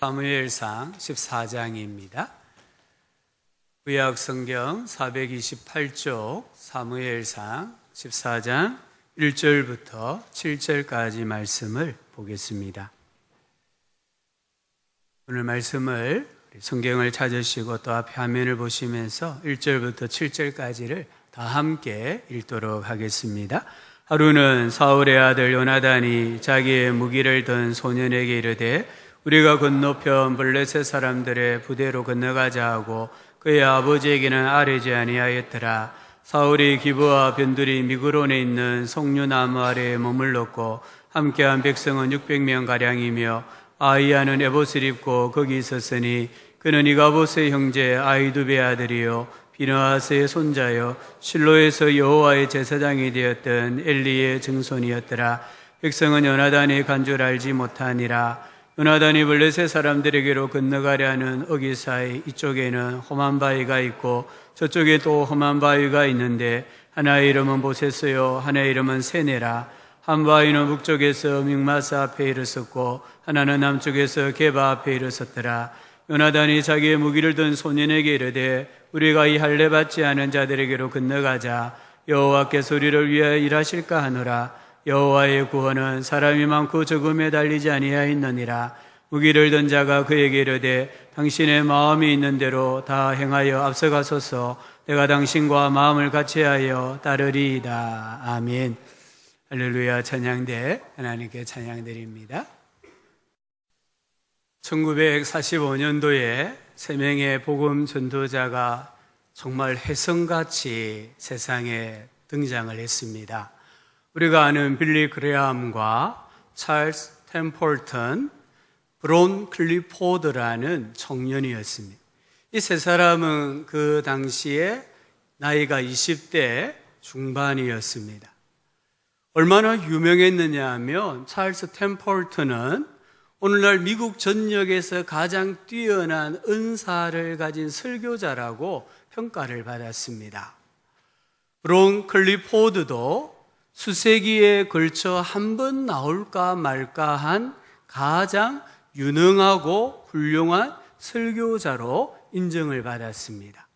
사무엘상 14장입니다. 구약 성경 428쪽 사무엘상 14장 1절부터 7절까지 말씀을 보겠습니다. 오늘 말씀을 성경을 찾으시고 또 앞에 화면을 보시면서 1절부터 7절까지를 다 함께 읽도록 하겠습니다. 하루는 사울의 아들 요나단이 자기의 무기를 든 소년에게 이르되 우리가 건너편 블레셋 사람들의 부대로 건너가자 하고 그의 아버지에게는 아뢰지 아니하였더라. 사울이 기브와 변두리 미그론에 있는 송유나무 아래에 머물렀고 함께한 백성은 600명가량이며 아이야는 에봇을 입고 거기 있었으니 그는 이가봇의 형제 아이두베의 아들이요 비느하스의 손자요 실로에서 여호와의 제사장이 되었던 엘리의 증손이었더라. 백성은 요나단의 간줄 알지 못하니라. 요나단이 블레셋 사람들에게로 건너가려는 어기 사이 이쪽에는 험한 바위가 있고 저쪽에 또 험한 바위가 있는데 하나의 이름은 보세스요 하나의 이름은 세네라. 한 바위는 북쪽에서 믹마스 앞에 이르렀고 하나는 남쪽에서 게바 앞에 이르렀더라. 요나단이 자기의 무기를 든 소년에게 이르되 우리가 이 할례 받지 않은 자들에게로 건너가자. 여호와께서 우리를 위하여 일하실까 하노라. 여호와의 구원은 사람이 많고 적음에 달리지 아니하였느니라. 무기를 든 자가 그에게 이르되 당신의 마음이 있는 대로 다 행하여 앞서가소서. 내가 당신과 마음을 같이하여 따르리이다. 아멘. 할렐루야. 찬양대 하나님께 찬양드립니다. 1945년도에 3명의 복음 전도자가 정말 혜성같이 세상에 등장을 했습니다. 우리가 아는 빌리 그레함과 찰스 템펄턴, 브론 클리포드라는 청년이었습니다. 이 세 사람은 그 당시에 나이가 20대 중반이었습니다. 얼마나 유명했느냐 하면 찰스 템펄턴은 오늘날 미국 전역에서 가장 뛰어난 은사를 가진 설교자라고 평가를 받았습니다. 브론 클리포드도 수세기에 걸쳐 한 번 나올까 말까 한 가장 유능하고 훌륭한 설교자로 인정을 받았습니다.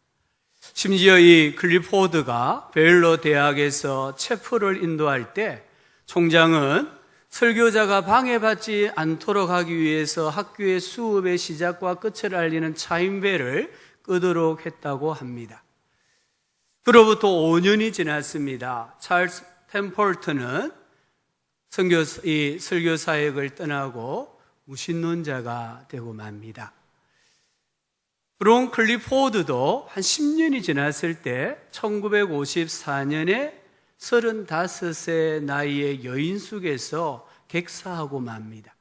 심지어 이 클리포드가 베일러 대학에서 체프를 인도할 때 총장은 설교자가 방해받지 않도록 하기 위해서 학교의 수업의 시작과 끝을 알리는 차임벨을 끄도록 했다고 합니다. 그로부터 5년이 지났습니다. 찰스 템펄턴은 이 설교 사역을 떠나고 무신론자가 되고 맙니다. 브론 클리포드도 한 10년이 지났을 때 1954년에 35세 나이의 여인 속에서 객사하고 맙니다.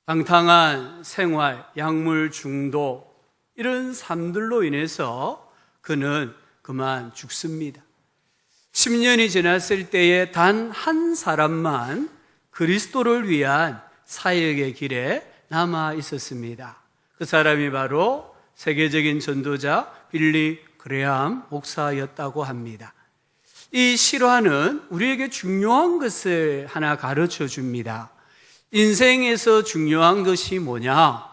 방탕한 생활, 약물 중독 이런 삶들로 인해서 그는 그만 죽습니다. 10년이 지났을 때에 단 한 사람만 그리스도를 위한 사역의 길에 남아 있었습니다. 그 사람이 바로 세계적인 전도자 빌리 그레함 목사였다고 합니다. 이 실화는 우리에게 중요한 것을 하나 가르쳐 줍니다. 인생에서 중요한 것이 뭐냐?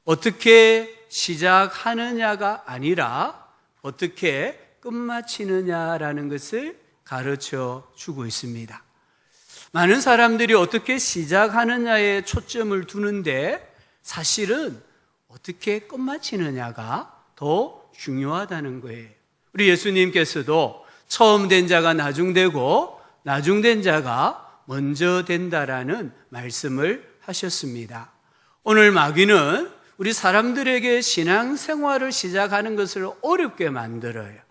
어떻게 시작하느냐가 아니라 어떻게 끝마치느냐라는 것을 가르쳐 주고 있습니다. 많은 사람들이 어떻게 시작하느냐에 초점을 두는데 사실은 어떻게 끝마치느냐가 더 중요하다는 거예요. 우리 예수님께서도 처음 된 자가 나중되고 나중된 자가 먼저 된다라는 말씀을 하셨습니다. 오늘 마귀는 우리 사람들에게 신앙생활을 시작하는 것을 어렵게 만들어요.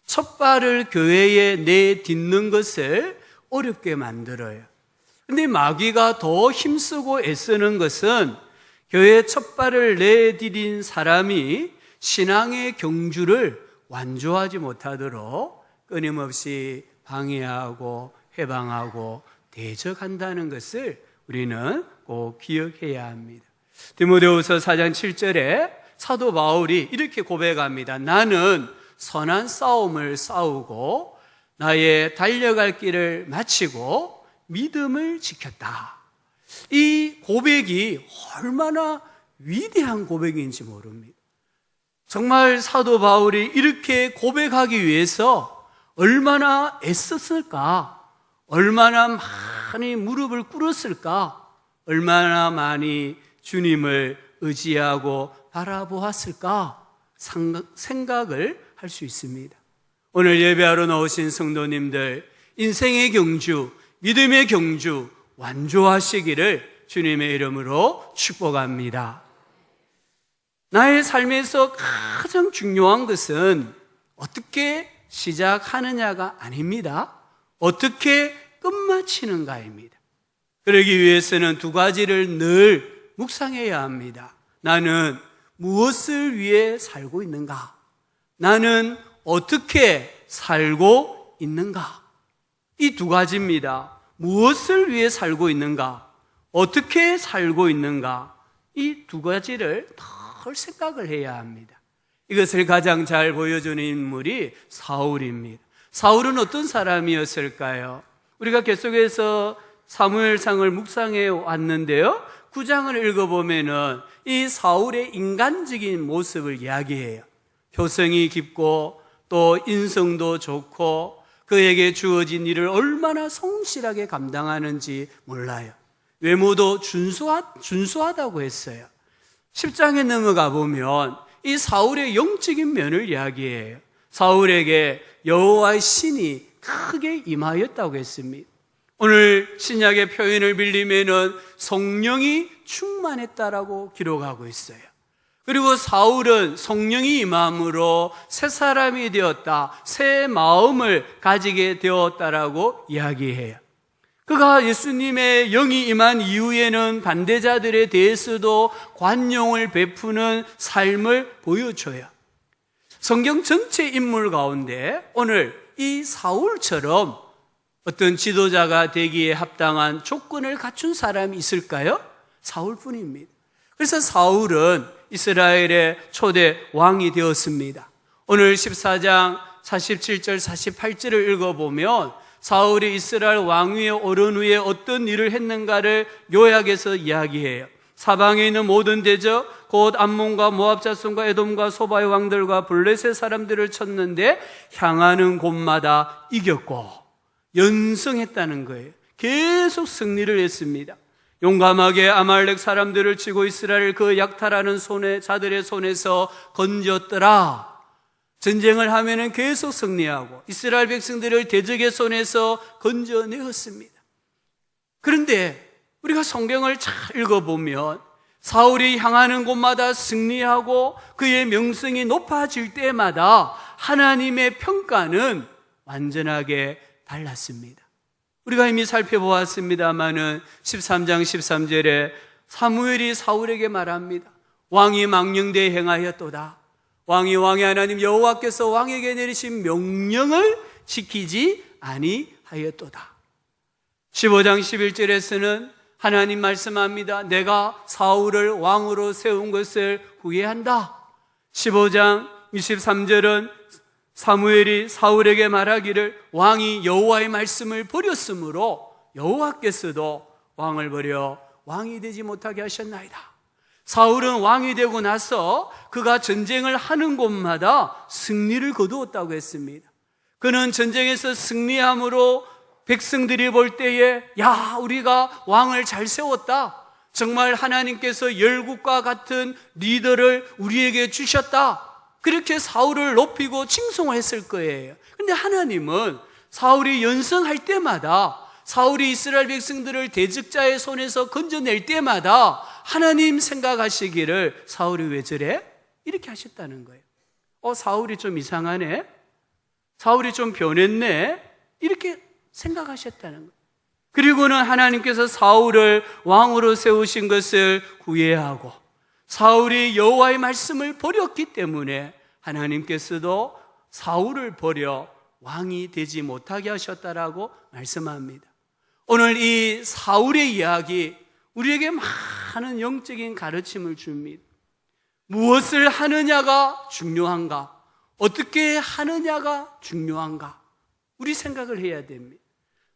첫 발을 교회에 내딛는 것을 어렵게 만들어요. 근데 마귀가 더 힘쓰고 애쓰는 것은 교회에 첫 발을 내디딘 사람이 신앙의 경주를 완주하지 못하도록 끊임없이 방해하고 해방하고 대적한다는 것을 우리는 꼭 기억해야 합니다. 디모데후서 4장 7절에 사도 바울이 이렇게 고백합니다. 나는 선한 싸움을 싸우고 나의 달려갈 길을 마치고 믿음을 지켰다. 이 고백이 얼마나 위대한 고백인지 모릅니다. 정말 사도 바울이 이렇게 고백하기 위해서 얼마나 애썼을까? 얼마나 많이 무릎을 꿇었을까? 얼마나 많이 주님을 의지하고 바라보았을까? 생각을 할 수 있습니다. 오늘 예배하러 나오신 성도님들, 인생의 경주, 믿음의 경주 완주하시기를 주님의 이름으로 축복합니다. 나의 삶에서 가장 중요한 것은 어떻게 시작하느냐가 아닙니다. 어떻게 끝마치는가입니다. 그러기 위해서는 두 가지를 늘 묵상해야 합니다. 나는 무엇을 위해 살고 있는가? 나는 어떻게 살고 있는가? 이 두 가지입니다. 무엇을 위해 살고 있는가? 어떻게 살고 있는가? 이 두 가지를 늘 생각을 해야 합니다. 이것을 가장 잘 보여주는 인물이 사울입니다. 사울은 어떤 사람이었을까요? 우리가 계속해서 사무엘상을 묵상해 왔는데요, 9장을 읽어보면은 이 사울의 인간적인 모습을 이야기해요. 효성이 깊고 또 인성도 좋고 그에게 주어진 일을 얼마나 성실하게 감당하는지 몰라요. 외모도 준수하다고 했어요. 10장에 넘어가 보면 이 사울의 영적인 면을 이야기해요. 사울에게 여호와의 신이 크게 임하였다고 했습니다. 오늘 신약의 표현을 빌리면은 성령이 충만했다라고 기록하고 있어요. 그리고 사울은 성령이 임함으로 새 사람이 되었다, 새 마음을 가지게 되었다라고 이야기해요. 그가 예수님의 영이 임한 이후에는 반대자들에 대해서도 관용을 베푸는 삶을 보여줘요. 성경 전체 인물 가운데 오늘 이 사울처럼 어떤 지도자가 되기에 합당한 조건을 갖춘 사람이 있을까요? 사울뿐입니다. 그래서 사울은 이스라엘의 초대 왕이 되었습니다. 오늘 14장 47절 48절을 읽어보면 사울이 이스라엘 왕위에 오른 후에 어떤 일을 했는가를 요약해서 이야기해요. 사방에 있는 모든 대적 곧 암몬과 모압 자손과 에돔과 소바의 왕들과 블레셋 사람들을 쳤는데 향하는 곳마다 이겼고 연승했다는 거예요. 계속 승리를 했습니다. 용감하게 아말렉 사람들을 치고 이스라엘 그 약탈하는 자들의 손에서 건졌더라. 전쟁을 하면은 계속 승리하고 이스라엘 백성들을 대적의 손에서 건져내었습니다. 그런데 우리가 성경을 잘 읽어보면 사울이 향하는 곳마다 승리하고 그의 명성이 높아질 때마다 하나님의 평가는 완전하게 달랐습니다. 우리가 이미 살펴보았습니다마는 13장 13절에 사무엘이 사울에게 말합니다. 왕이 망령되이 행하였도다. 왕이 하나님 여호와께서 왕에게 내리신 명령을 지키지 아니하였도다. 15장 11절에서는 하나님 말씀합니다. 내가 사울을 왕으로 세운 것을 후회한다. 15장 23절은 사무엘이 사울에게 말하기를 왕이 여호와의 말씀을 버렸으므로 여호와께서도 왕을 버려 왕이 되지 못하게 하셨나이다. 사울은 왕이 되고 나서 그가 전쟁을 하는 곳마다 승리를 거두었다고 했습니다. 그는 전쟁에서 승리함으로 백성들이 볼 때에 야, 우리가 왕을 잘 세웠다. 정말 하나님께서 열국과 같은 리더를 우리에게 주셨다. 그렇게 사울을 높이고 칭송을 했을 거예요. 그런데 하나님은 사울이 연승할 때마다 사울이 이스라엘 백성들을 대적자의 손에서 건져낼 때마다 하나님 생각하시기를 사울이 왜 저래? 이렇게 하셨다는 거예요. 사울이 좀 이상하네? 사울이 좀 변했네? 이렇게 생각하셨다는 거예요. 그리고는 하나님께서 사울을 왕으로 세우신 것을 후회하고 사울이 여호와의 말씀을 버렸기 때문에 하나님께서도 사울을 버려 왕이 되지 못하게 하셨다라고 말씀합니다. 오늘 이 사울의 이야기 우리에게 많은 영적인 가르침을 줍니다. 무엇을 하느냐가 중요한가? 어떻게 하느냐가 중요한가? 우리 생각을 해야 됩니다.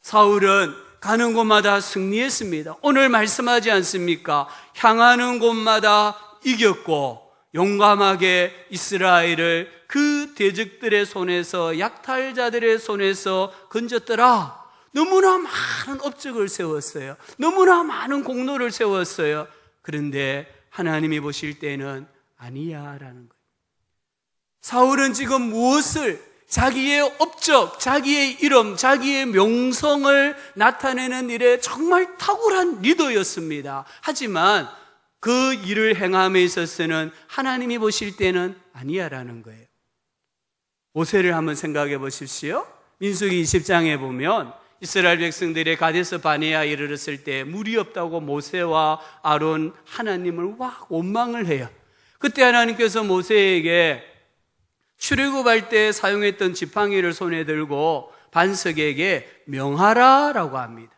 사울은 가는 곳마다 승리했습니다. 오늘 말씀하지 않습니까? 향하는 곳마다 이겼고 용감하게 이스라엘을 그 대적들의 손에서, 약탈자들의 손에서 건졌더라. 너무나 많은 업적을 세웠어요. 너무나 많은 공로를 세웠어요. 그런데 하나님이 보실 때는 아니야 라는 거예요. 사울은 지금 무엇을, 자기의 업적, 자기의 이름, 자기의 명성을 나타내는 일에 정말 탁월한 리더였습니다. 하지만 그 일을 행함에 있어서는 하나님이 보실 때는 아니야 라는 거예요. 모세를 한번 생각해 보십시오. 민수기 20장에 보면 이스라엘 백성들이 가데스 바네아에 이르렀을 때 물이 없다고 모세와 아론 하나님을 막 원망을 해요. 그때 하나님께서 모세에게 출애굽할 때 사용했던 지팡이를 손에 들고 반석에게 명하라라고 합니다.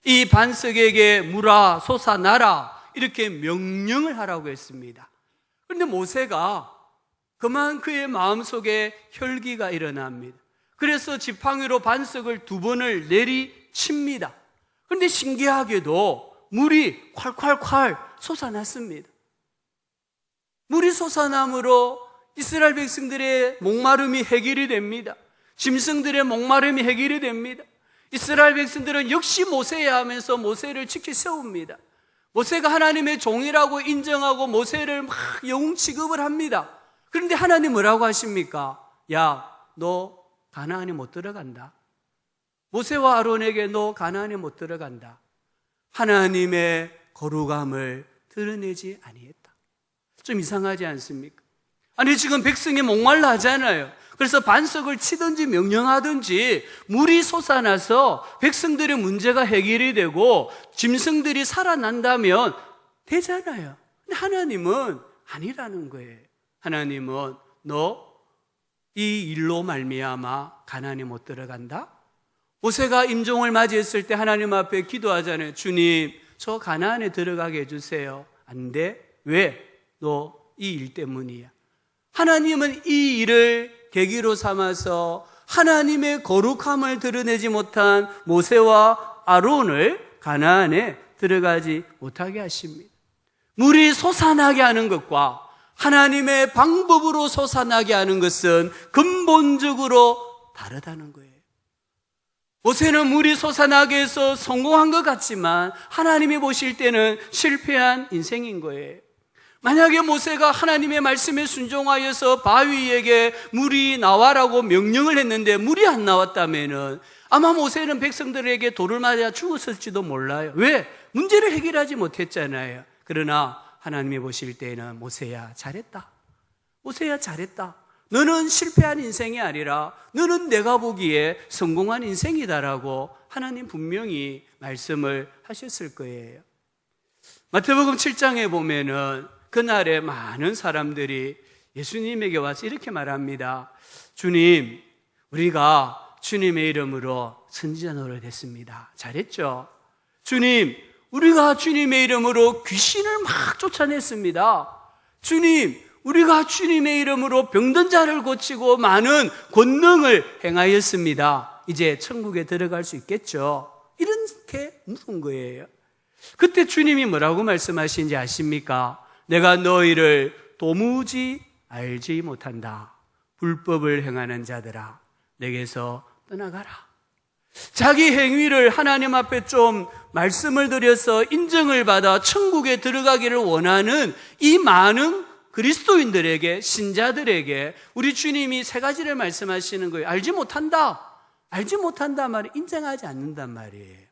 이 반석에게 물아 솟아나라 이렇게 명령을 하라고 했습니다. 그런데 모세가 그만 그의 마음속에 혈기가 일어납니다. 그래서 지팡이로 반석을 2번을 내리칩니다. 그런데 신기하게도 물이 콸콸콸 솟아났습니다. 물이 솟아남으로 이스라엘 백성들의 목마름이 해결이 됩니다. 짐승들의 목마름이 해결이 됩니다. 이스라엘 백성들은 역시 모세야 하면서 모세를 지켜 세웁니다. 모세가 하나님의 종이라고 인정하고 모세를 막 영웅 취급을 합니다. 그런데 하나님 뭐라고 하십니까? 야, 너 가나안에 못 들어간다. 모세와 아론에게 너 가나안에 못 들어간다. 하나님의 거룩함을 드러내지 아니했다. 좀 이상하지 않습니까? 아니 지금 백성이 목말라 하잖아요. 그래서 반석을 치든지 명령하든지 물이 솟아나서 백성들의 문제가 해결이 되고 짐승들이 살아난다면 되잖아요. 근데 하나님은 아니라는 거예요. 하나님은 너 이 일로 말미암아 가나안에 못 들어간다? 모세가 임종을 맞이했을 때 하나님 앞에 기도하잖아요. 주님, 저 가나안에 들어가게 해주세요. 안 돼? 왜? 너 이 일 때문이야. 하나님은 이 일을 계기로 삼아서 하나님의 거룩함을 드러내지 못한 모세와 아론을 가나안에 들어가지 못하게 하십니다. 물이 솟아나게 하는 것과 하나님의 방법으로 솟아나게 하는 것은 근본적으로 다르다는 거예요. 모세는 물이 솟아나게 해서 성공한 것 같지만 하나님이 보실 때는 실패한 인생인 거예요. 만약에 모세가 하나님의 말씀에 순종하여서 바위에게 물이 나와라고 명령을 했는데 물이 안 나왔다면은 아마 모세는 백성들에게 돌을 맞아 죽었을지도 몰라요. 왜? 문제를 해결하지 못했잖아요. 그러나 하나님이 보실 때는 모세야 잘했다. 모세야 잘했다. 너는 실패한 인생이 아니라 너는 내가 보기에 성공한 인생이다라고 하나님 분명히 말씀을 하셨을 거예요. 마태복음 7장에 보면은 그날에 많은 사람들이 예수님에게 와서 이렇게 말합니다. 주님, 우리가 주님의 이름으로 선지자 노릇했습니다. 잘했죠? 주님, 우리가 주님의 이름으로 귀신을 막 쫓아냈습니다. 주님, 우리가 주님의 이름으로 병든 자를 고치고 많은 권능을 행하였습니다. 이제 천국에 들어갈 수 있겠죠? 이렇게 물은 거예요. 그때 주님이 뭐라고 말씀하시는지 아십니까? 내가 너희를 도무지 알지 못한다. 불법을 행하는 자들아, 내게서 떠나가라. 자기 행위를 하나님 앞에 좀 말씀을 드려서 인정을 받아 천국에 들어가기를 원하는 이 많은 그리스도인들에게, 신자들에게 우리 주님이 3가지를 말씀하시는 거예요. 알지 못한다. 알지 못한다 말이 인정하지 않는단 말이에요.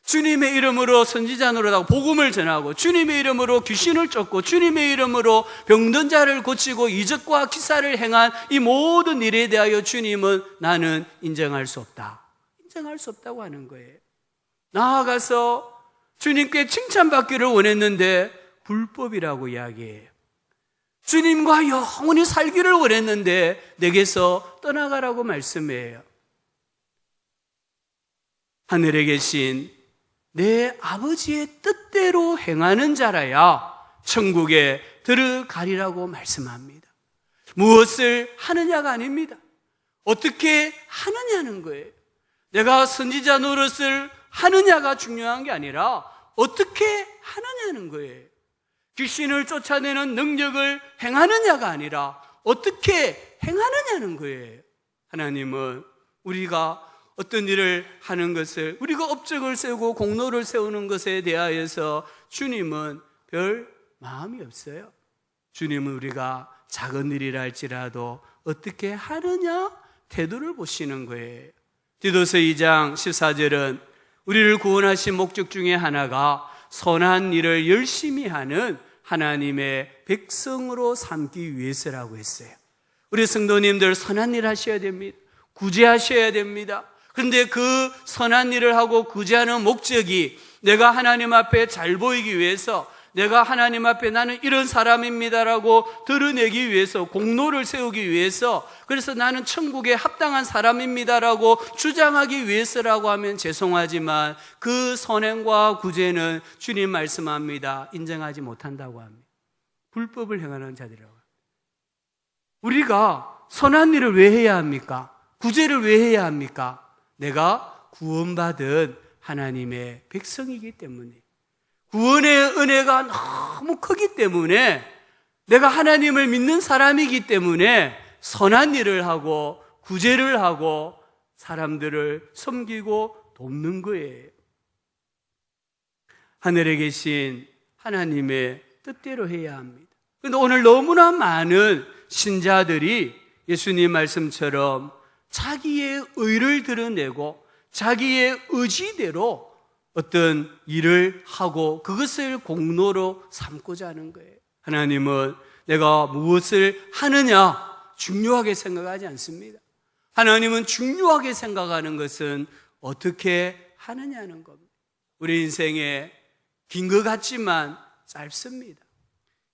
주님의 이름으로 선지자 노릇하고 복음을 전하고 주님의 이름으로 귀신을 쫓고 주님의 이름으로 병든 자를 고치고 이적과 기사를 행한 이 모든 일에 대하여 주님은 나는 인정할 수 없다. 인정할 수 없다고 하는 거예요. 나아가서 주님께 칭찬받기를 원했는데 불법이라고 이야기해요. 주님과 영원히 살기를 원했는데 내게서 떠나가라고 말씀해요. 하늘에 계신 내 아버지의 뜻대로 행하는 자라야 천국에 들어가리라고 말씀합니다. 무엇을 하느냐가 아닙니다. 어떻게 하느냐는 거예요. 내가 선지자 노릇을 하느냐가 중요한 게 아니라 어떻게 하느냐는 거예요. 귀신을 쫓아내는 능력을 행하느냐가 아니라 어떻게 행하느냐는 거예요. 하나님은 우리가 어떤 일을 하는 것을, 우리가 업적을 세우고 공로를 세우는 것에 대하여서 주님은 별 마음이 없어요. 주님은 우리가 작은 일이라 할지라도 어떻게 하느냐 태도를 보시는 거예요. 디도서 2장 14절은 우리를 구원하신 목적 중에 하나가 선한 일을 열심히 하는 하나님의 백성으로 삼기 위해서라고 했어요. 우리 성도님들 선한 일 하셔야 됩니다. 구제하셔야 됩니다. 그런데 그 선한 일을 하고 구제하는 목적이 내가 하나님 앞에 잘 보이기 위해서, 내가 하나님 앞에 나는 이런 사람입니다라고 드러내기 위해서, 공로를 세우기 위해서, 그래서 나는 천국에 합당한 사람입니다라고 주장하기 위해서라고 하면 죄송하지만 그 선행과 구제는 주님 말씀합니다. 인정하지 못한다고 합니다. 불법을 행하는 자들이라고. 우리가 선한 일을 왜 해야 합니까? 구제를 왜 해야 합니까? 내가 구원받은 하나님의 백성이기 때문에, 구원의 은혜가 너무 크기 때문에, 내가 하나님을 믿는 사람이기 때문에 선한 일을 하고 구제를 하고 사람들을 섬기고 돕는 거예요. 하늘에 계신 하나님의 뜻대로 해야 합니다. 그런데 오늘 너무나 많은 신자들이 예수님 말씀처럼 자기의 의를 드러내고 자기의 의지대로 어떤 일을 하고 그것을 공로로 삼고자 하는 거예요. 하나님은 내가 무엇을 하느냐 중요하게 생각하지 않습니다. 하나님은 중요하게 생각하는 것은 어떻게 하느냐는 겁니다. 우리 인생에 긴 것 같지만 짧습니다.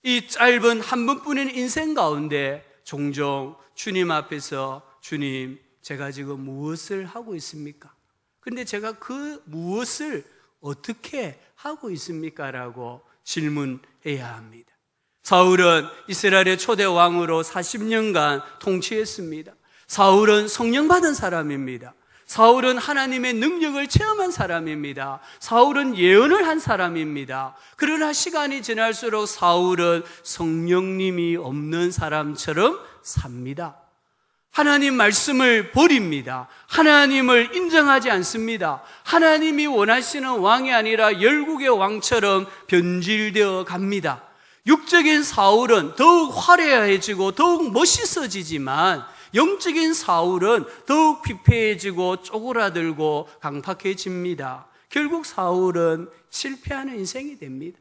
이 짧은 한 번뿐인 인생 가운데 종종 주님 앞에서, 주님, 제가 지금 무엇을 하고 있습니까? 근데 제가 그 무엇을 어떻게 하고 있습니까? 라고 질문해야 합니다. 사울은 이스라엘의 초대 왕으로 40년간 통치했습니다. 사울은 성령 받은 사람입니다. 사울은 하나님의 능력을 체험한 사람입니다. 사울은 예언을 한 사람입니다. 그러나 시간이 지날수록 사울은 성령님이 없는 사람처럼 삽니다. 하나님 말씀을 버립니다. 하나님을 인정하지 않습니다. 하나님이 원하시는 왕이 아니라 열국의 왕처럼 변질되어 갑니다. 육적인 사울은 더욱 화려해지고 더욱 멋있어지지만 영적인 사울은 더욱 피폐해지고 쪼그라들고 강팍해집니다. 결국 사울은 실패하는 인생이 됩니다.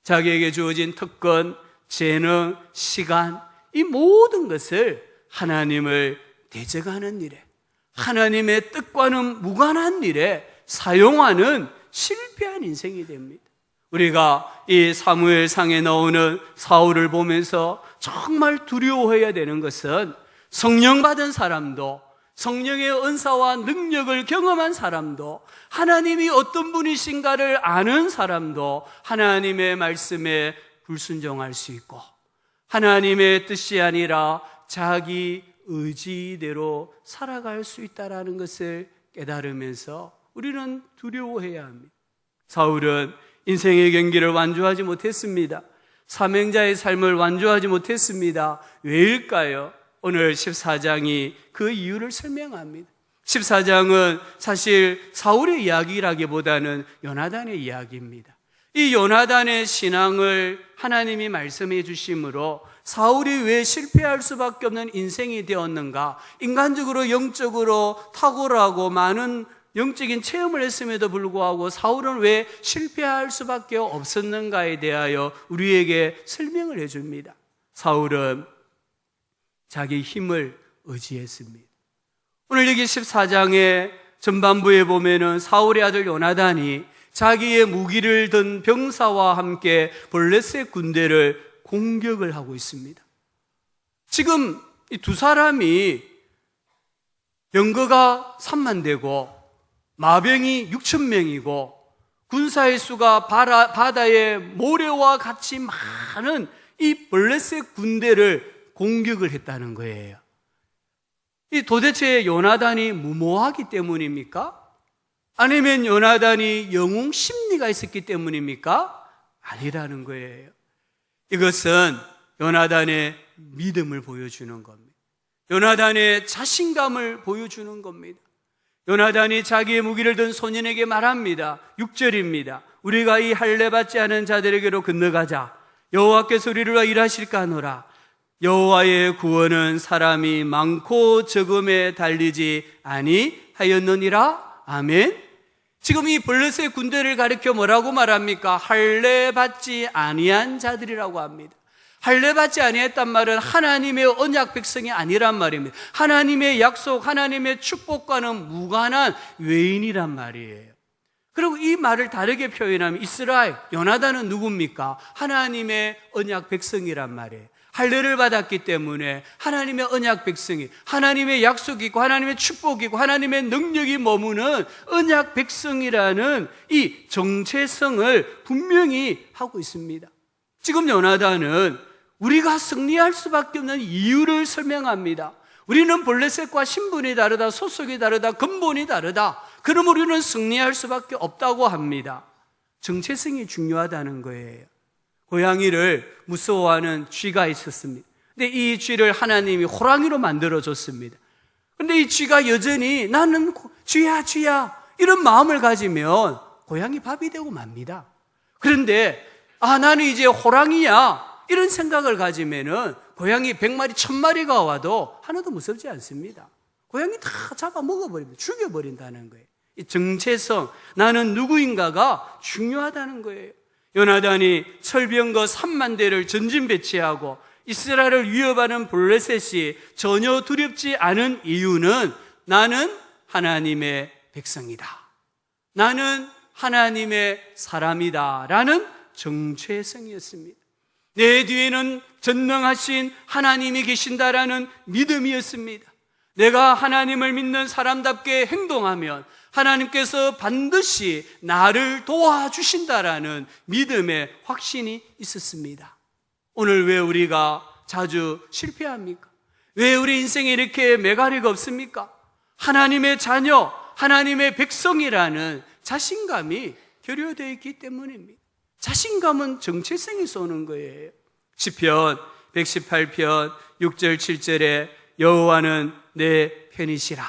자기에게 주어진 특권, 재능, 시간, 이 모든 것을 하나님을 대적하는 일에, 하나님의 뜻과는 무관한 일에 사용하는 실패한 인생이 됩니다. 우리가 이 사무엘상에 나오는 사울을 보면서 정말 두려워해야 되는 것은 성령 받은 사람도, 성령의 은사와 능력을 경험한 사람도, 하나님이 어떤 분이신가를 아는 사람도 하나님의 말씀에 불순종할 수 있고, 하나님의 뜻이 아니라 자기 의지대로 살아갈 수 있다는 것을 깨달으면서 우리는 두려워해야 합니다. 사울은 인생의 경기를 완주하지 못했습니다. 사명자의 삶을 완주하지 못했습니다. 왜일까요? 오늘 14장이 그 이유를 설명합니다. 14장은 사실 사울의 이야기라기보다는 요나단의 이야기입니다. 이 요나단의 신앙을 하나님이 말씀해 주심으로 사울이 왜 실패할 수밖에 없는 인생이 되었는가, 인간적으로 영적으로 탁월하고 많은 영적인 체험을 했음에도 불구하고 사울은 왜 실패할 수밖에 없었는가에 대하여 우리에게 설명을 해줍니다. 사울은 자기 힘을 의지했습니다. 오늘 여기 14장의 전반부에 보면은 사울의 아들 요나단이 자기의 무기를 든 병사와 함께 블레셋 군대를 공격을 하고 있습니다. 지금 이 두 사람이 병거가 3만 대고 마병이 6천 명이고 군사의 수가 바다의 모래와 같이 많은 이 블레셋 군대를 공격을 했다는 거예요. 이 도대체 요나단이 무모하기 때문입니까? 아니면 요나단이 영웅 심리가 있었기 때문입니까? 아니라는 거예요. 이것은 요나단의 믿음을 보여주는 겁니다. 요나단의 자신감을 보여주는 겁니다. 요나단이 자기의 무기를 든 소년에게 말합니다. 6절입니다. 우리가 이 할례 받지 않은 자들에게로 건너가자. 여호와께서 우리를 위하여 일하실까 하노라. 여호와의 구원은 사람이 많고 적음에 달리지 아니하였느니라. 아멘. 지금 이 블레셋 군대를 가리켜 뭐라고 말합니까? 할례 받지 아니한 자들이라고 합니다. 할례 받지 아니했단 말은 하나님의 언약 백성이 아니란 말입니다. 하나님의 약속, 하나님의 축복과는 무관한 외인이란 말이에요. 그리고 이 말을 다르게 표현하면 이스라엘, 요나단은 누굽니까? 하나님의 언약 백성이란 말이에요. 할례를 받았기 때문에 하나님의 언약 백성이, 하나님의 약속이 있고 하나님의 축복이 있고 하나님의 능력이 머무는 언약 백성이라는 이 정체성을 분명히 하고 있습니다. 지금 요나단은 우리가 승리할 수밖에 없는 이유를 설명합니다. 우리는 블레셋과 신분이 다르다, 소속이 다르다, 근본이 다르다. 그럼 우리는 승리할 수밖에 없다고 합니다. 정체성이 중요하다는 거예요. 고양이를 무서워하는 쥐가 있었습니다. 근데 이 쥐를 하나님이 호랑이로 만들어줬습니다. 근데 이 쥐가 여전히 나는 쥐야 이런 마음을 가지면 고양이 밥이 되고 맙니다. 그런데 나는 이제 호랑이야 이런 생각을 가지면은 고양이 100마리 1000마리가 와도 하나도 무섭지 않습니다. 고양이 다 잡아 먹어버립니다. 죽여버린다는 거예요. 이 정체성, 나는 누구인가가 중요하다는 거예요. 요나단이 철병거 3만 대를 전진 배치하고 이스라엘을 위협하는 블레셋이 전혀 두렵지 않은 이유는 나는 하나님의 백성이다. 나는 하나님의 사람이다. 라는 정체성이었습니다. 내 뒤에는 전능하신 하나님이 계신다라는 믿음이었습니다. 내가 하나님을 믿는 사람답게 행동하면 하나님께서 반드시 나를 도와주신다라는 믿음의 확신이 있었습니다. 오늘 왜 우리가 자주 실패합니까? 왜 우리 인생에 이렇게 매가리가 없습니까? 하나님의 자녀, 하나님의 백성이라는 자신감이 결여되어 있기 때문입니다. 자신감은 정체성에서 오는 거예요. 시편 118편 6절 7절에 여호와는 내 편이시라.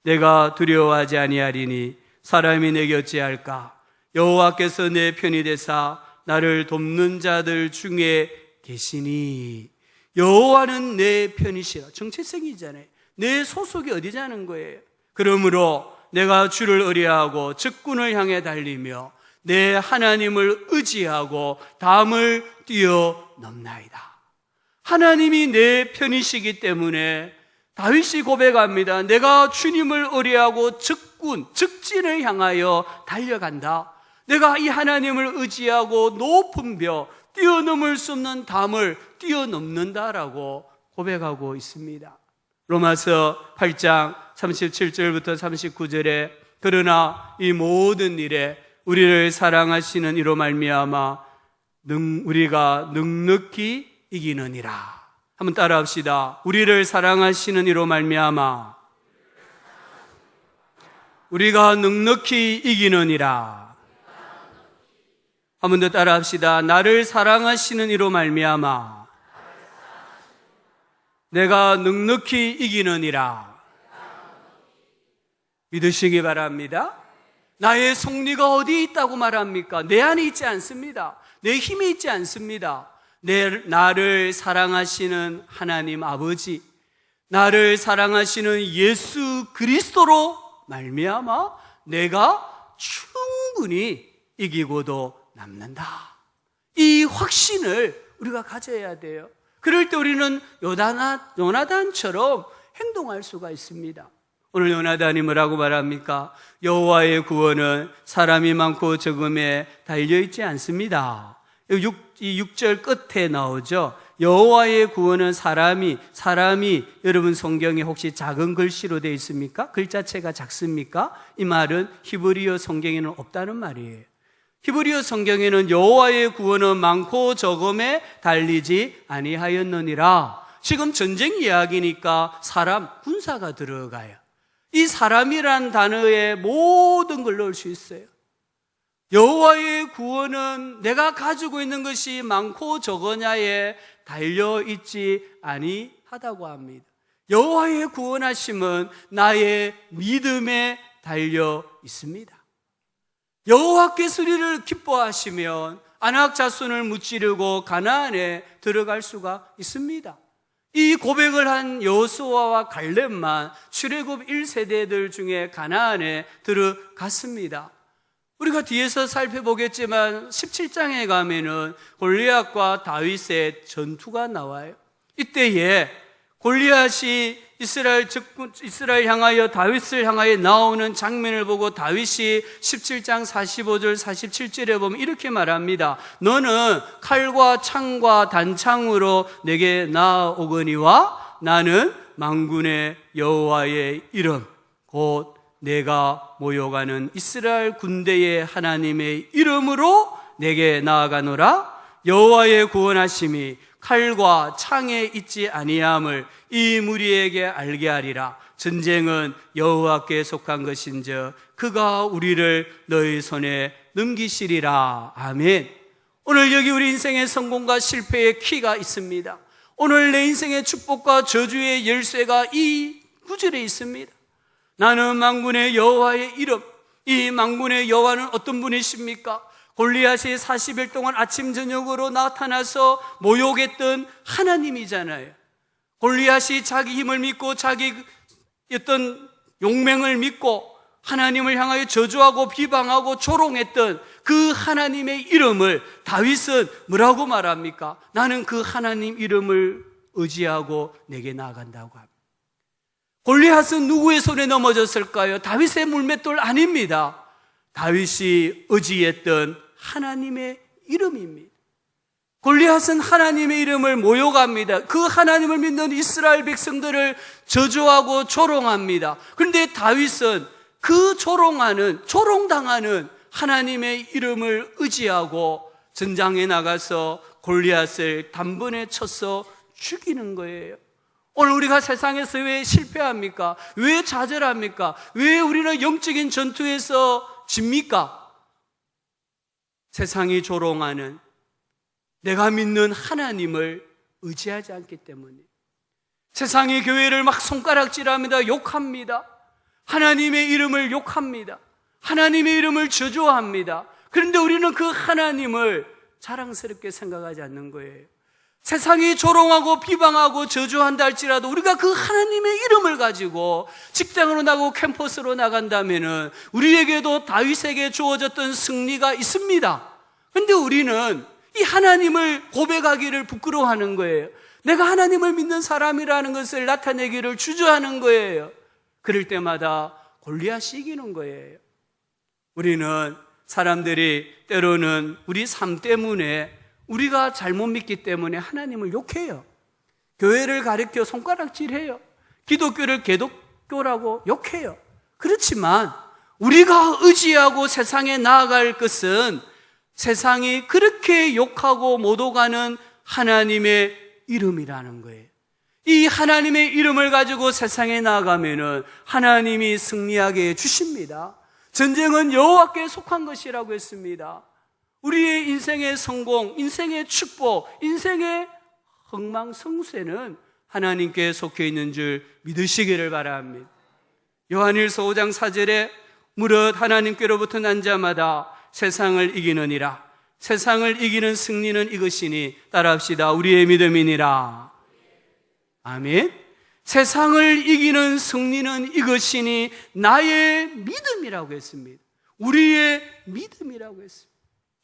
내가 두려워하지 아니하리니 사람이 내게 어찌할까? 여호와께서 내 편이 되사 나를 돕는 자들 중에 계시니. 여호와는 내 편이시라. 정체성이잖아요. 내 소속이 어디자는 거예요. 그러므로 내가 주를 의뢰하고 적군을 향해 달리며 내 하나님을 의지하고 담을 뛰어넘나이다. 하나님이 내 편이시기 때문에 다윗이 고백합니다. 내가 주님을 의뢰하고 적진을 향하여 달려간다. 내가 이 하나님을 의지하고 높은 벽, 뛰어넘을 수 없는 담을 뛰어넘는다라고 고백하고 있습니다. 로마서 8장 37절부터 39절에 그러나 이 모든 일에 우리를 사랑하시는 이로 말미암아 우리가 넉넉히 이기느니라. 한번 따라합시다. 우리를 사랑하시는 이로 말미암아 우리가 넉넉히 이기느니라. 한 번 더 따라합시다. 나를 사랑하시는 이로 말미암아 내가 넉넉히 이기느니라. 믿으시기 바랍니다. 나의 승리가 어디에 있다고 말합니까? 내 안에 있지 않습니다. 내 힘에 있지 않습니다. 나를 사랑하시는 하나님 아버지, 나를 사랑하시는 예수 그리스도로 말미암아 내가 충분히 이기고도 남는다. 이 확신을 우리가 가져야 돼요. 그럴 때 우리는 요나단처럼 행동할 수가 있습니다. 오늘 요나단이 뭐라고 말합니까? 여호와의 구원은 사람이 많고 적음에 달려있지 않습니다. 이 6절 끝에 나오죠. 여호와의 구원은 사람이 여러분 성경에 혹시 작은 글씨로 되어 있습니까? 글자체가 작습니까? 이 말은 히브리어 성경에는 없다는 말이에요. 히브리어 성경에는 여호와의 구원은 많고 적음에 달리지 아니하였느니라. 지금 전쟁 이야기니까 사람, 군사가 들어가요. 이 사람이란 단어에 모든 걸 넣을 수 있어요. 여호와의 구원은 내가 가지고 있는 것이 많고 적으냐에 달려 있지 아니하다고 합니다. 여호와의 구원하심은 나의 믿음에 달려 있습니다. 여호와께서 우리를 기뻐하시면 아낙 자손을 무찌르고 가나안에 들어갈 수가 있습니다. 이 고백을 한 여호수아와 갈렙만 출애굽 1세대들 중에 가나안에 들어갔습니다. 우리가 뒤에서 살펴보겠지만 17장에 가면은 골리앗과 다윗의 전투가 나와요. 이때에 골리앗이 이스라엘 향하여 다윗을 향하여 나오는 장면을 보고 다윗이 17장 45절 47절에 보면 이렇게 말합니다. 너는 칼과 창과 단창으로 내게 나아오거니와 나는 만군의 여호와의 이름 곧 내가 모여가는 이스라엘 군대의 하나님의 이름으로 내게 나아가노라. 여호와의 구원하심이 칼과 창에 있지 아니함을 이 무리에게 알게 하리라. 전쟁은 여호와께 속한 것인즉 그가 우리를 너희 손에 넘기시리라. 아멘. 오늘 여기 우리 인생의 성공과 실패의 키가 있습니다. 오늘 내 인생의 축복과 저주의 열쇠가 이 구절에 있습니다. 나는 만군의 여호와의 이름. 이 만군의 여호와는 어떤 분이십니까? 골리앗이 40일 동안 아침 저녁으로 나타나서 모욕했던 하나님이잖아요. 골리앗이 자기 힘을 믿고 자기 어떤 용맹을 믿고 하나님을 향하여 저주하고 비방하고 조롱했던 그 하나님의 이름을 다윗은 뭐라고 말합니까? 나는 그 하나님 이름을 의지하고 내게 나아간다고 합니다. 골리앗은 누구의 손에 넘어졌을까요? 다윗의 물맷돌 아닙니다. 다윗이 의지했던 하나님의 이름입니다. 골리앗은 하나님의 이름을 모욕합니다. 그 하나님을 믿는 이스라엘 백성들을 저주하고 조롱합니다. 그런데 다윗은 그 조롱당하는 하나님의 이름을 의지하고 전장에 나가서 골리앗을 단번에 쳐서 죽이는 거예요. 오늘 우리가 세상에서 왜 실패합니까? 왜 좌절합니까? 왜 우리는 영적인 전투에서 집니까? 세상이 조롱하는 내가 믿는 하나님을 의지하지 않기 때문에. 세상의 교회를 막 손가락질합니다. 욕합니다. 하나님의 이름을 욕합니다. 하나님의 이름을 저주합니다. 그런데 우리는 그 하나님을 자랑스럽게 생각하지 않는 거예요. 세상이 조롱하고 비방하고 저주한다 할지라도 우리가 그 하나님의 이름을 가지고 직장으로 나가고 캠퍼스로 나간다면은 우리에게도 다윗에게 주어졌던 승리가 있습니다. 그런데 우리는 이 하나님을 고백하기를 부끄러워하는 거예요. 내가 하나님을 믿는 사람이라는 것을 나타내기를 주저하는 거예요. 그럴 때마다 골리앗이 이기는 거예요. 우리는 사람들이 때로는 우리 삶 때문에 우리가 잘못 믿기 때문에 하나님을 욕해요. 교회를 가리켜 손가락질해요. 기독교를 개독교라고 욕해요. 그렇지만 우리가 의지하고 세상에 나아갈 것은 세상이 그렇게 욕하고 못 오가는 하나님의 이름이라는 거예요. 이 하나님의 이름을 가지고 세상에 나아가면은 하나님이 승리하게 해주십니다. 전쟁은 여호와께 속한 것이라고 했습니다. 우리의 인생의 성공, 인생의 축복, 인생의 흥망성쇠는 하나님께 속해 있는 줄 믿으시기를 바랍니다. 요한일서 5장 4절에 무릇 하나님께로부터 난 자마다 세상을 이기느니라. 세상을 이기는 승리는 이것이니 따라합시다. 우리의 믿음이니라. 아멘. 세상을 이기는 승리는 이것이니 나의 믿음이라고 했습니다. 우리의 믿음이라고 했습니다.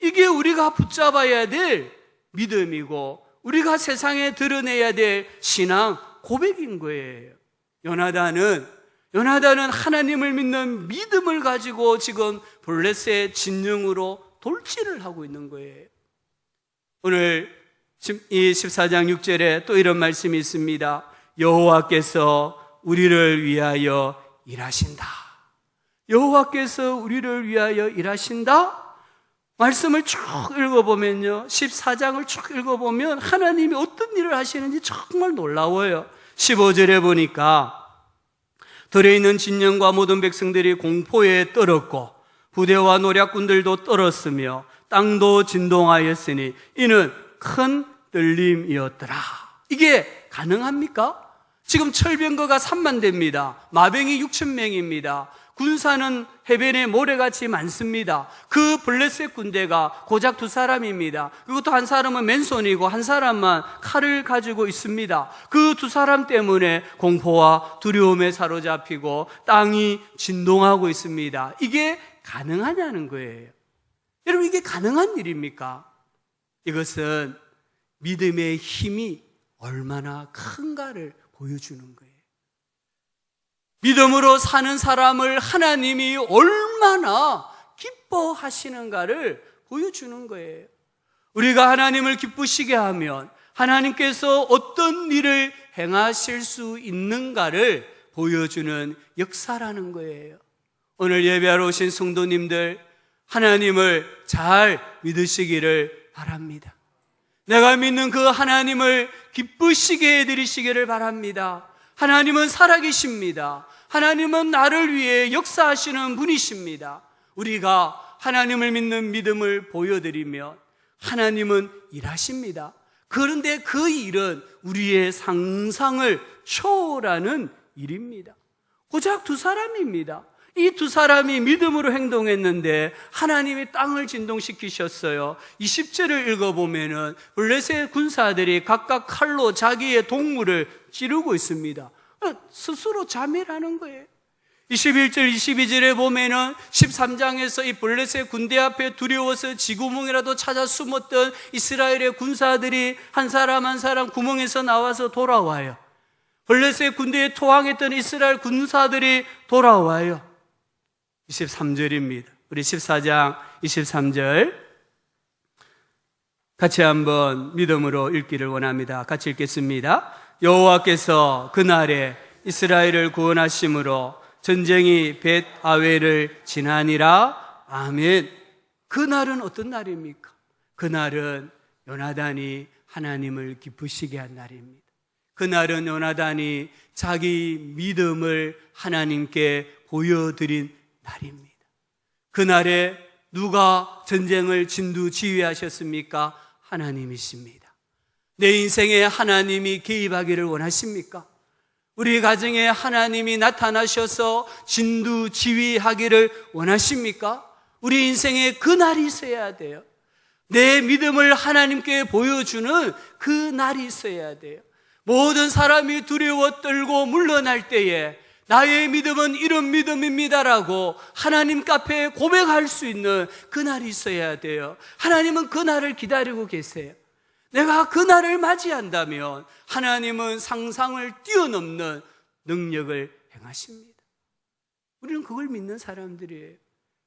이게 우리가 붙잡아야 될 믿음이고 우리가 세상에 드러내야 될 신앙 고백인 거예요. 요나단은 하나님을 믿는 믿음을 가지고 지금 블레셋의 진영으로 돌진을 하고 있는 거예요. 오늘 이 14장 6절에 또 이런 말씀이 있습니다. 여호와께서 우리를 위하여 일하신다. 여호와께서 우리를 위하여 일하신다? 말씀을 쭉 읽어보면요, 14장을 쭉 읽어보면 하나님이 어떤 일을 하시는지 정말 놀라워요. 15절에 보니까 들에 있는 진영과 모든 백성들이 공포에 떨었고 부대와 노략군들도 떨었으며 땅도 진동하였으니 이는 큰 떨림이었더라. 이게 가능합니까? 지금 철병거가 3만 대입니다. 마병이 6천 명입니다. 군사는 해변에 모래같이 많습니다. 그 블레셋 군대가 고작 2사람입니다. 그것도 한 사람은 맨손이고 한 사람만 칼을 가지고 있습니다. 그 2사람 때문에 공포와 두려움에 사로잡히고 땅이 진동하고 있습니다. 이게 가능하냐는 거예요. 여러분, 이게 가능한 일입니까? 이것은 믿음의 힘이 얼마나 큰가를 보여주는 거예요. 믿음으로 사는 사람을 하나님이 얼마나 기뻐하시는가를 보여주는 거예요. 우리가 하나님을 기쁘시게 하면 하나님께서 어떤 일을 행하실 수 있는가를 보여주는 역사라는 거예요. 오늘 예배하러 오신 성도님들, 하나님을 잘 믿으시기를 바랍니다. 내가 믿는 그 하나님을 기쁘시게 해드리시기를 바랍니다. 하나님은 살아계십니다. 하나님은 나를 위해 역사하시는 분이십니다. 우리가 하나님을 믿는 믿음을 보여드리면 하나님은 일하십니다. 그런데 그 일은 우리의 상상을 초월하는 일입니다. 고작 2사람입니다. 이 2사람이 믿음으로 행동했는데 하나님이 땅을 진동시키셨어요. 20절을 읽어보면은 블레셋 군사들이 각각 칼로 자기의 동물을 찌르고 있습니다. 스스로 자멸하는 거예요. 21절, 22절에 보면은 13장에서 이 블레셋 군대 앞에 두려워서 지구멍이라도 찾아 숨었던 이스라엘의 군사들이 한 사람 한 사람 구멍에서 나와서 돌아와요. 블레셋 군대에 토항했던 이스라엘 군사들이 돌아와요. 23절입니다. 우리 14장 23절 같이 한번 믿음으로 읽기를 원합니다. 같이 읽겠습니다. 여호와께서 그날에 이스라엘을 구원하심으로 전쟁이 벳 아웨를 지나니라. 아멘. 그날은 어떤 날입니까? 그날은 요나단이 하나님을 기쁘시게 한 날입니다. 그날은 요나단이 자기 믿음을 하나님께 보여드린 날입니다. 그날에 누가 전쟁을 진두지휘하셨습니까? 하나님이십니다. 내 인생에 하나님이 개입하기를 원하십니까? 우리 가정에 하나님이 나타나셔서 진두지휘하기를 원하십니까? 우리 인생에 그날이 있어야 돼요. 내 믿음을 하나님께 보여주는 그 날이 있어야 돼요. 모든 사람이 두려워 떨고 물러날 때에 나의 믿음은 이런 믿음입니다라고 하나님 앞에 고백할 수 있는 그날이 있어야 돼요. 하나님은 그날을 기다리고 계세요. 내가 그날을 맞이한다면 하나님은 상상을 뛰어넘는 능력을 행하십니다. 우리는 그걸 믿는 사람들이에요.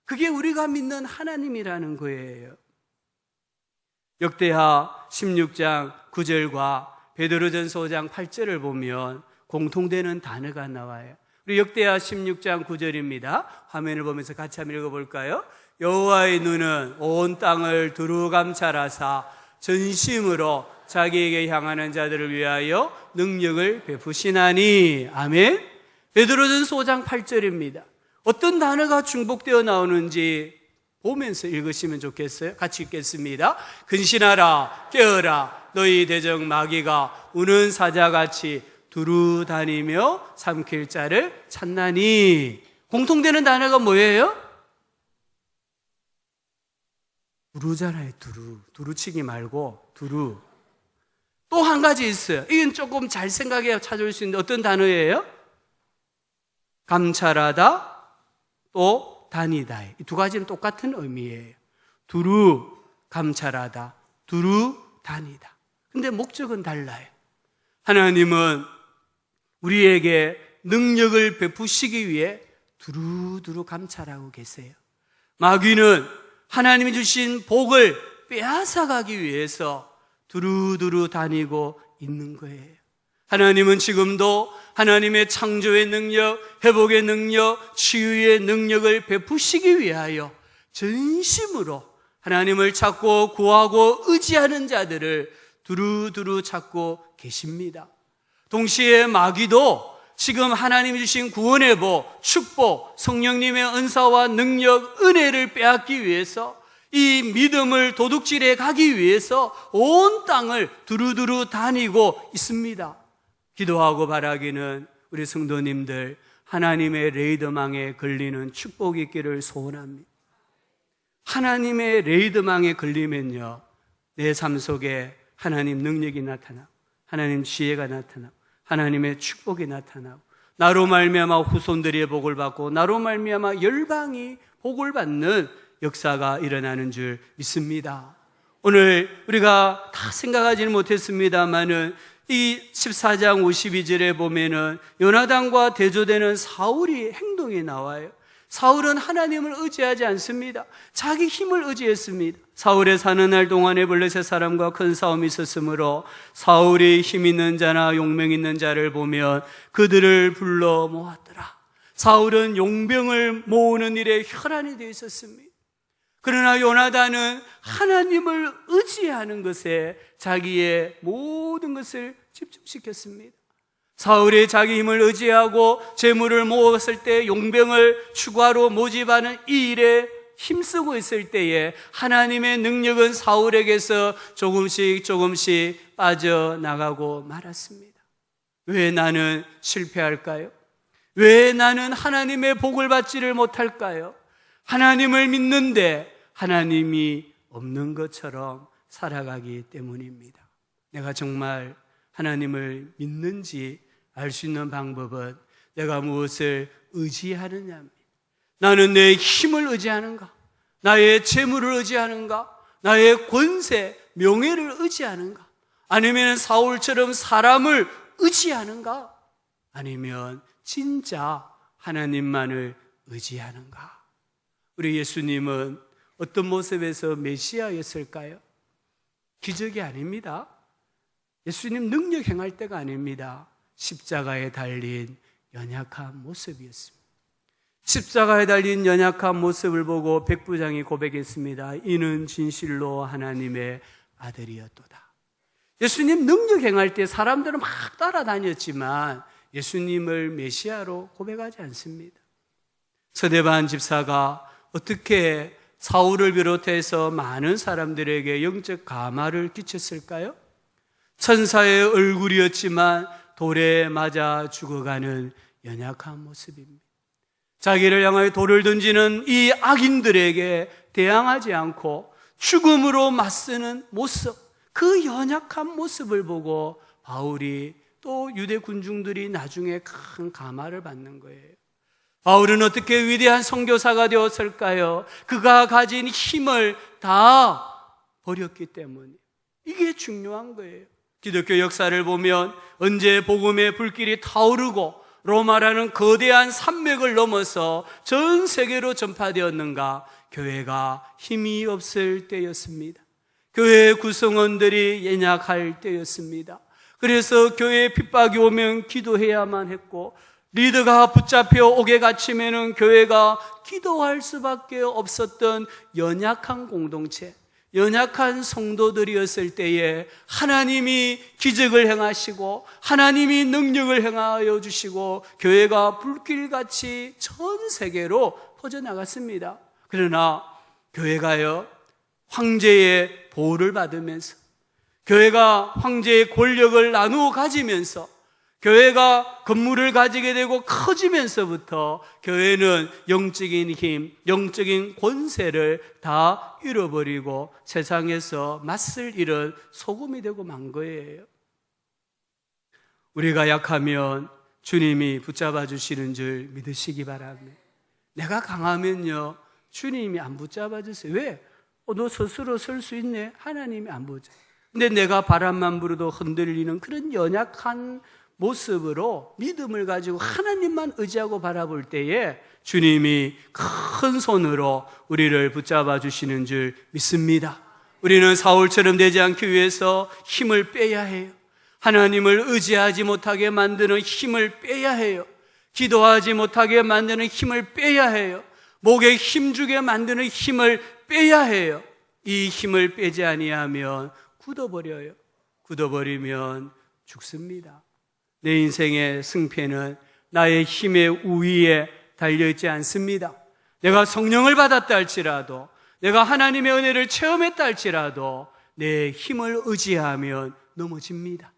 그게 우리가 믿는 하나님이라는 거예요. 역대하 16장 9절과 베드로전서 5장 8절을 보면 공통되는 단어가 나와요. 우리 역대하 16장 9절입니다. 화면을 보면서 같이 한번 읽어볼까요? 여호와의 눈은 온 땅을 두루 감찰하사 전심으로 자기에게 향하는 자들을 위하여 능력을 베푸시나니. 아멘. 베드로전서 5장 8절입니다. 어떤 단어가 중복되어 나오는지 보면서 읽으시면 좋겠어요. 같이 읽겠습니다. 근신하라, 깨어라, 너희 대적 마귀가 우는 사자같이 두루 다니며 삼킬 자를 찾나니. 공통되는 단어가 뭐예요? 두루잖아요. 두루치기 말고 두루. 또 한 가지 있어요. 이건 조금 잘 생각해 찾아올 수 있는데 어떤 단어예요? 감찰하다, 또 다니다. 이 두 가지는 똑같은 의미예요. 두루 감찰하다, 두루 다니다. 근데 목적은 달라요. 하나님은 우리에게 능력을 베푸시기 위해 두루두루 감찰하고 계세요. 마귀는 하나님이 주신 복을 빼앗아가기 위해서 두루두루 다니고 있는 거예요. 하나님은 지금도 하나님의 창조의 능력, 회복의 능력, 치유의 능력을 베푸시기 위하여 전심으로 하나님을 찾고 구하고 의지하는 자들을 두루두루 찾고 계십니다. 동시에 마귀도 지금 하나님이 주신 구원의 복, 축복, 성령님의 은사와 능력, 은혜를 빼앗기 위해서 이 믿음을 도둑질해 가기 위해서 온 땅을 두루두루 다니고 있습니다. 기도하고 바라기는 우리 성도님들 하나님의 레이더망에 걸리는 축복이 있기를 소원합니다. 하나님의 레이더망에 걸리면요, 내 삶 속에 하나님 능력이 나타나고 하나님 지혜가 나타나고 하나님의 축복이 나타나고 나로 말미암아 후손들의 복을 받고 나로 말미암아 열방이 복을 받는 역사가 일어나는 줄 믿습니다. 오늘 우리가 다 생각하지는 못했습니다만은 이 14장 52절에 보면은 요나단과 대조되는 사울이 행동이 나와요. 사울은 하나님을 의지하지 않습니다. 자기 힘을 의지했습니다. 사울의 사는 날 동안에 블레셋 사람과 큰 싸움이 있었으므로 사울이 힘 있는 자나 용병 있는 자를 보면 그들을 불러 모았더라. 사울은 용병을 모으는 일에 혈안이 되어 있었습니다. 그러나 요나단은 하나님을 의지하는 것에 자기의 모든 것을 집중시켰습니다. 사울이 자기 힘을 의지하고 재물을 모았을 때 용병을 추가로 모집하는 이 일에 힘쓰고 있을 때에 하나님의 능력은 사울에게서 조금씩 빠져나가고 말았습니다. 왜 나는 실패할까요? 왜 나는 하나님의 복을 받지를 못할까요? 하나님을 믿는데 하나님이 없는 것처럼 살아가기 때문입니다. 내가 정말 하나님을 믿는지 알 수 있는 방법은 내가 무엇을 의지하느냐입니다. 나는 내 힘을 의지하는가? 나의 재물을 의지하는가? 나의 권세, 명예를 의지하는가? 아니면 사울처럼 사람을 의지하는가? 아니면 진짜 하나님만을 의지하는가? 우리 예수님은 어떤 모습에서 메시아였을까요? 기적이 아닙니다. 예수님 능력 행할 때가 아닙니다. 십자가에 달린 연약한 모습이었습니다. 십자가에 달린 연약한 모습을 보고 백부장이 고백했습니다. 이는 진실로 하나님의 아들이었도다. 예수님 능력 행할 때 사람들은 막 따라다녔지만 예수님을 메시아로 고백하지 않습니다. 서대반 집사가 어떻게 사울을 비롯해서 많은 사람들에게 영적 감화를 끼쳤을까요? 천사의 얼굴이었지만 돌에 맞아 죽어가는 연약한 모습입니다. 자기를 향하여 돌을 던지는 이 악인들에게 대항하지 않고 죽음으로 맞서는 모습, 그 연약한 모습을 보고 바울이 또 유대 군중들이 나중에 큰 감화를 받는 거예요. 바울은 어떻게 위대한 선교사가 되었을까요? 그가 가진 힘을 다 버렸기 때문에. 이게 중요한 거예요. 기독교 역사를 보면 언제 복음의 불길이 타오르고 로마라는 거대한 산맥을 넘어서 전 세계로 전파되었는가? 교회가 힘이 없을 때였습니다. 교회 구성원들이 연약할 때였습니다. 그래서 교회에 핍박이 오면 기도해야만 했고 리더가 붙잡혀 옥에 갇히면 교회가 기도할 수밖에 없었던 연약한 공동체, 연약한 성도들이었을 때에 하나님이 기적을 행하시고 하나님이 능력을 행하여 주시고 교회가 불길같이 전 세계로 퍼져나갔습니다. 그러나 교회가요, 황제의 보호를 받으면서, 교회가 황제의 권력을 나누어 가지면서, 교회가 건물을 가지게 되고 커지면서부터 교회는 영적인 힘, 영적인 권세를 다 잃어버리고 세상에서 맞설 일은 소금이 되고 만 거예요. 우리가 약하면 주님이 붙잡아 주시는 줄 믿으시기 바랍니다. 내가 강하면요, 주님이 안 붙잡아 주세요. 왜? 너 스스로 설 수 있네. 하나님이 안 붙잡아. 근데 내가 바람만 불어도 흔들리는 그런 연약한 모습으로 믿음을 가지고 하나님만 의지하고 바라볼 때에 주님이 큰 손으로 우리를 붙잡아 주시는 줄 믿습니다. 우리는 사울처럼 되지 않기 위해서 힘을 빼야 해요. 하나님을 의지하지 못하게 만드는 힘을 빼야 해요. 기도하지 못하게 만드는 힘을 빼야 해요. 목에 힘주게 만드는 힘을 빼야 해요. 이 힘을 빼지 아니하면 굳어버려요. 굳어버리면 죽습니다. 내 인생의 승패는 나의 힘의 우위에 달려있지 않습니다. 내가 성령을 받았다 할지라도, 내가 하나님의 은혜를 체험했다 할지라도 내 힘을 의지하면 넘어집니다.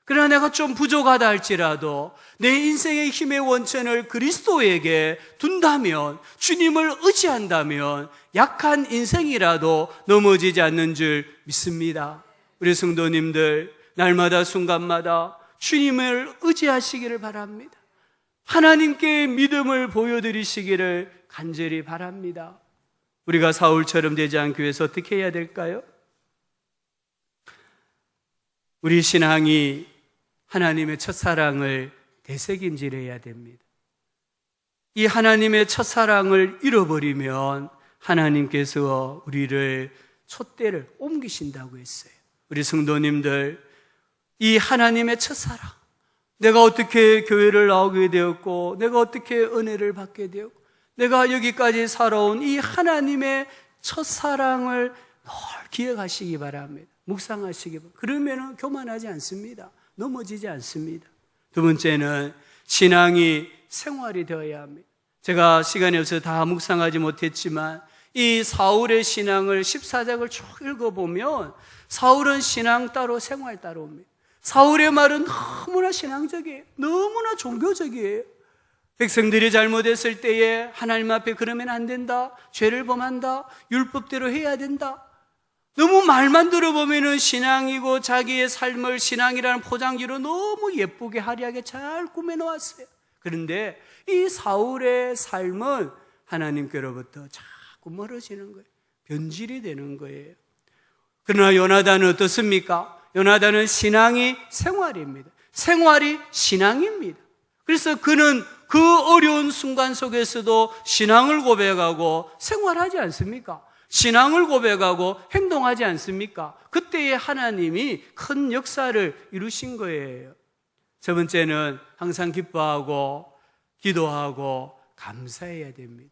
그러나 내가 좀 부족하다 할지라도 내 인생의 힘의 원천을 그리스도에게 둔다면, 주님을 의지한다면 약한 인생이라도 넘어지지 않는 줄 믿습니다. 우리 성도님들, 날마다 순간마다 주님을 의지하시기를 바랍니다. 하나님께 믿음을 보여드리시기를 간절히 바랍니다. 우리가 사울처럼 되지 않기 위해서 어떻게 해야 될까요? 우리 신앙이 하나님의 첫사랑을 되새김질해야 됩니다. 이 하나님의 첫사랑을 잃어버리면 하나님께서 우리를 촛대를 옮기신다고 했어요. 우리 성도님들, 이 하나님의 첫사랑, 내가 어떻게 교회를 나오게 되었고, 내가 어떻게 은혜를 받게 되었고, 내가 여기까지 살아온 이 하나님의 첫사랑을 늘 기억하시기 바랍니다. 묵상하시기 바랍니다. 그러면 교만하지 않습니다. 넘어지지 않습니다. 두 번째는 신앙이 생활이 되어야 합니다. 제가 시간이 없어서 다 묵상하지 못했지만 이 사울의 신앙을 14장을 쭉 읽어보면 사울은 신앙 따로 생활 따로입니다. 사울의 말은 너무나 신앙적이에요. 너무나 종교적이에요. 백성들이 잘못했을 때에 하나님 앞에 그러면 안 된다, 죄를 범한다, 율법대로 해야 된다. 너무 말만 들어보면은 신앙이고 자기의 삶을 신앙이라는 포장지로 너무 예쁘게 화려하게 잘 꾸며놓았어요. 그런데 이 사울의 삶은 하나님께로부터 자꾸 멀어지는 거예요. 변질이 되는 거예요. 그러나 요나단은 어떻습니까? 요나단은 신앙이 생활입니다. 생활이 신앙입니다. 그래서 그는 그 어려운 순간 속에서도 신앙을 고백하고 생활하지 않습니까? 신앙을 고백하고 행동하지 않습니까? 그때에 하나님이 큰 역사를 이루신 거예요. 첫 번째는 항상 기뻐하고 기도하고 감사해야 됩니다.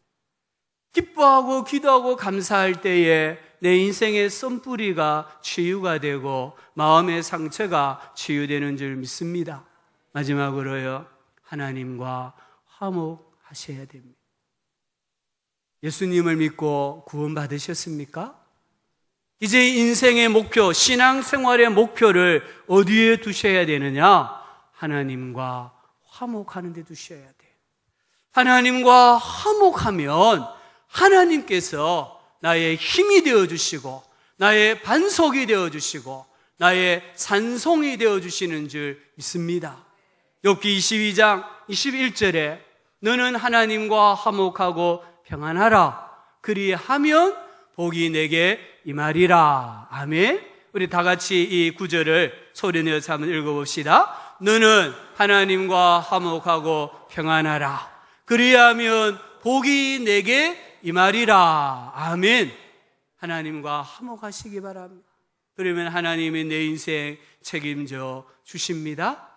기뻐하고 기도하고 감사할 때에 내 인생의 썬뿌리가 치유가 되고 마음의 상처가 치유되는 줄 믿습니다. 마지막으로요, 하나님과 화목하셔야 됩니다. 예수님을 믿고 구원받으셨습니까? 이제 인생의 목표, 신앙생활의 목표를 어디에 두셔야 되느냐? 하나님과 화목하는 데 두셔야 돼요. 하나님과 화목하면 하나님께서 나의 힘이 되어주시고 나의 반석이 되어주시고 나의 산송이 되어주시는 줄 믿습니다. 욥기 22장 21절에 너는 하나님과 화목하고 평안하라. 그리하면 복이 내게 임하리라. 아멘. 우리 다 같이 이 구절을 소리내어서 한번 읽어봅시다. 너는 하나님과 화목하고 평안하라. 그리하면 복이 내게 임하리라. 아멘. 하나님과 화목하시기 바랍니다. 그러면 하나님이 내 인생 책임져 주십니다.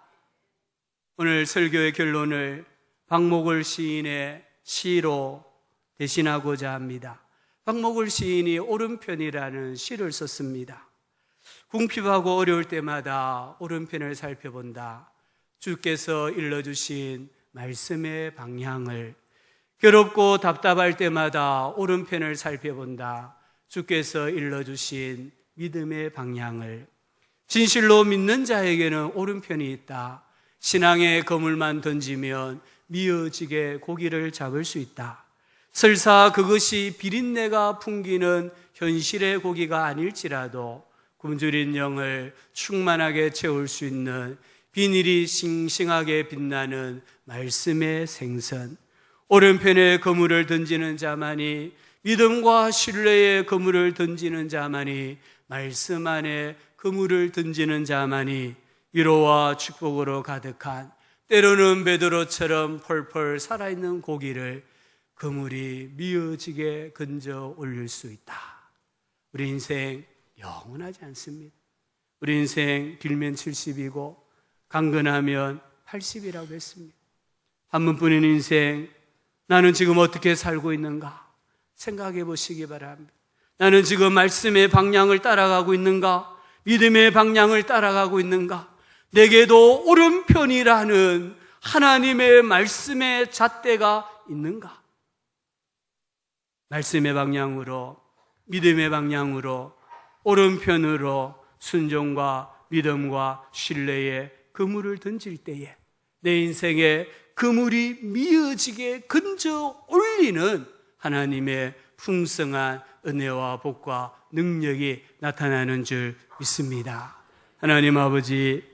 오늘 설교의 결론을 박목월 시인의 시로 대신하고자 합니다. 박목월 시인이 오른편이라는 시를 썼습니다. 궁핍하고 어려울 때마다 오른편을 살펴본다. 주께서 일러주신 말씀의 방향을, 괴롭고 답답할 때마다 오른편을 살펴본다. 주께서 일러주신 믿음의 방향을. 진실로 믿는 자에게는 오른편이 있다. 신앙의 그물만 던지면 미어지게 고기를 잡을 수 있다. 설사 그것이 비린내가 풍기는 현실의 고기가 아닐지라도 굶주린 영을 충만하게 채울 수 있는 비닐이 싱싱하게 빛나는 말씀의 생선. 오른편에 그물을 던지는 자만이, 믿음과 신뢰의 그물을 던지는 자만이, 말씀 안에 그물을 던지는 자만이 위로와 축복으로 가득한, 때로는 베드로처럼 펄펄 살아있는 고기를 그물이 미어지게 건져 올릴 수 있다. 우리 인생 영원하지 않습니다. 우리 인생 길면 70이고 강건하면 80이라고 했습니다. 한 번뿐인 인생, 나는 지금 어떻게 살고 있는가 생각해 보시기 바랍니다. 나는 지금 말씀의 방향을 따라가고 있는가? 믿음의 방향을 따라가고 있는가? 내게도 오른편이라는 하나님의 말씀의 잣대가 있는가? 말씀의 방향으로, 믿음의 방향으로, 오른편으로 순종과 믿음과 신뢰의 그물을 던질 때에 내 인생에 그물이 미어지게 건져 올리는 하나님의 풍성한 은혜와 복과 능력이 나타나는 줄 믿습니다. 하나님 아버지,